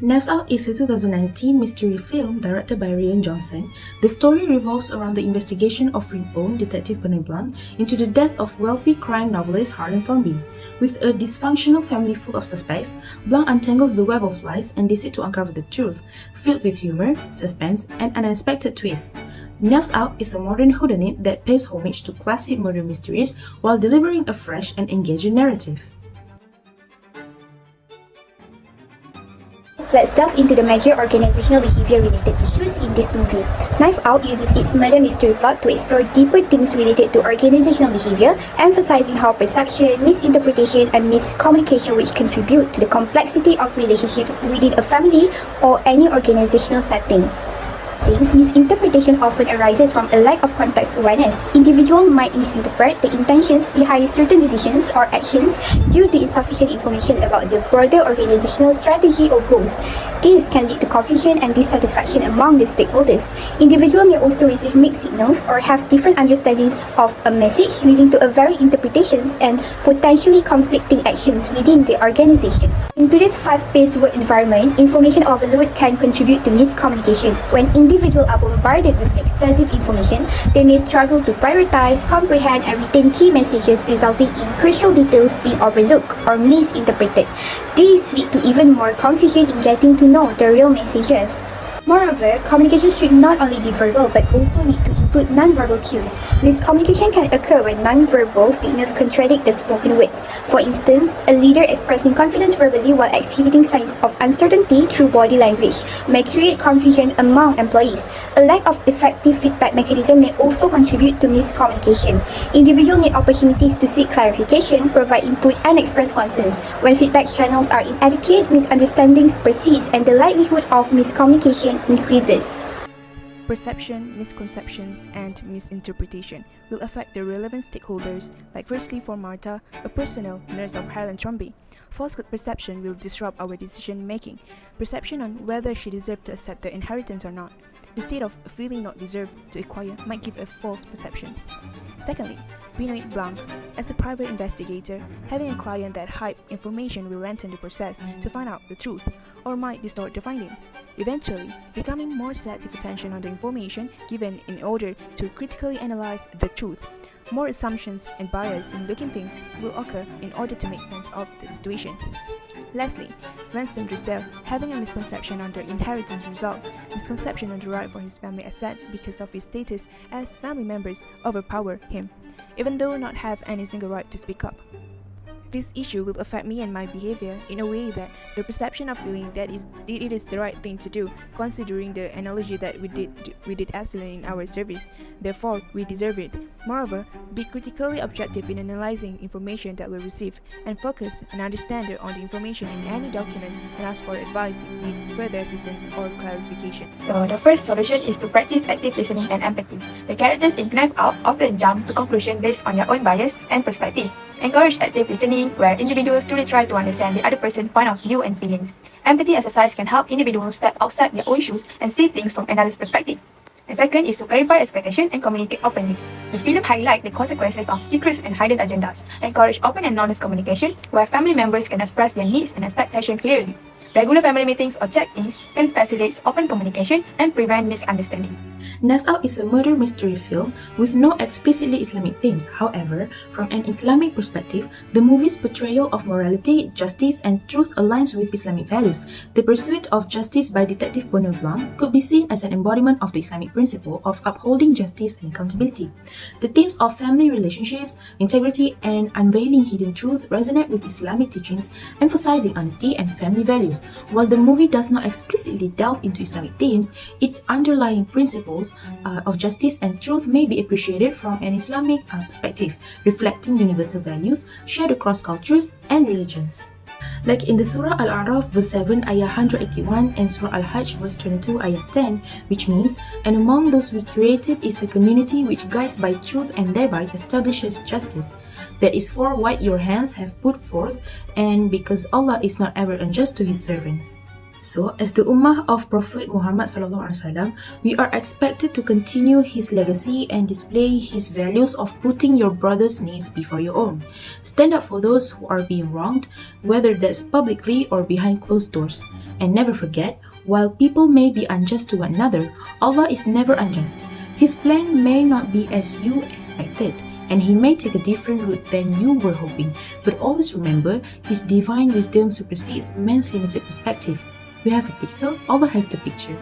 Knives Out is a 2019 mystery film directed by Rian Johnson. The story revolves around the investigation of renowned detective Bernard Blanc into the death of wealthy crime novelist Harlan Thrombey. With a dysfunctional family full of suspects, Blanc untangles the web of lies and decides to uncover the truth, filled with humor, suspense, and unexpected twists. Knives Out is a modern whodunit that pays homage to classic murder mysteries while delivering a fresh and engaging narrative. Let's delve into the major organizational behavior-related issues in this movie. Knives Out uses its murder mystery plot to explore deeper themes related to organizational behavior, emphasizing how perception, misinterpretation, and miscommunication which contribute to the complexity of relationships within a family or any organizational setting. Misinterpretation often arises from a lack of context awareness. Individuals might misinterpret the intentions behind certain decisions or actions due to insufficient information about the broader organizational strategy or goals. This can lead to confusion and dissatisfaction among the stakeholders. Individuals may also receive mixed signals or have different understandings of a message, leading to varied interpretations and potentially conflicting actions within the organization. In today's fast-paced work environment, information overload can contribute to miscommunication. When individuals are bombarded with excessive information, they may struggle to prioritize, comprehend, and retain key messages, resulting in crucial details being overlooked or misinterpreted. These lead to even more confusion in getting to know the real messages. Moreover, communication should not only be verbal but also need to include non-verbal cues. Miscommunication can occur when non-verbal signals contradict the spoken words. For instance, a leader expressing confidence verbally while exhibiting signs of uncertainty through body language may create confusion among employees. A lack of effective feedback mechanism may also contribute to miscommunication. Individuals need opportunities to seek clarification, provide input, and express concerns. When feedback channels are inadequate, misunderstandings persist and the likelihood of miscommunication increases. Perception, misconceptions, and misinterpretation will affect the relevant stakeholders, like firstly for Martha, a personal nurse of Harlan Thrombey. False perception will disrupt our decision-making. Perception on whether she deserved to accept the inheritance or not. The state of feeling not deserved to acquire might give a false perception. Secondly, Benoit Blanc. As a private investigator, having a client that hide information will lengthen the process to find out the truth, or might distort the findings, eventually becoming more selective attention on the information given in order to critically analyze the truth. More assumptions and bias in looking things will occur in order to make sense of the situation. Lastly, Ransom Drysdale, having a misconception on the inheritance result, misconception on the right for his family assets because of his status as family members overpower him, even though not have any single right to speak up. This issue will affect me and my behavior in a way that the perception of feeling that it is the right thing to do, considering the analogy that we did excellent in our service, therefore we deserve it. Moreover, be critically objective in analyzing information that we receive, and focus and understand on the information in any document and ask for advice if need further assistance or clarification. So the first solution is to practice active listening and empathy. The characters in Knives Out often jump to conclusions based on their own bias and perspective. Encourage active listening, where individuals truly try to understand the other person's point of view and feelings. Empathy exercise can help individuals step outside their own shoes and see things from another's perspective. And second is to clarify expectations and communicate openly. The film highlights the consequences of secrets and hidden agendas. Encourage open and honest communication, where family members can express their needs and expectations clearly. Regular family meetings or check-ins can facilitate open communication and prevent misunderstanding. Knives Out is a murder mystery film with no explicitly Islamic themes. However, from an Islamic perspective, the movie's portrayal of morality, justice, and truth aligns with Islamic values. The pursuit of justice by Detective Benoit Blanc could be seen as an embodiment of the Islamic principle of upholding justice and accountability. The themes of family relationships, integrity, and unveiling hidden truth resonate with Islamic teachings, emphasizing honesty and family values. While the movie does not explicitly delve into Islamic themes, its underlying principles of justice and truth may be appreciated from an Islamic perspective, reflecting universal values shared across cultures and religions. Like in the Surah Al-A'raf verse 7 ayah 181 and Surah Al-Hajj verse 22 ayah 10, which means, "And among those we created is a community which guides by truth and thereby establishes justice. That is for what your hands have put forth, and because Allah is not ever unjust to His servants." So, as the Ummah of Prophet Muhammad SAW, we are expected to continue his legacy and display his values of putting your brother's needs before your own. Stand up for those who are being wronged, whether that's publicly or behind closed doors. And never forget, while people may be unjust to one another, Allah is never unjust. His plan may not be as you expected, and He may take a different route than you were hoping. But always remember, His divine wisdom supersedes man's limited perspective. We have a pixel, Allah has the picture.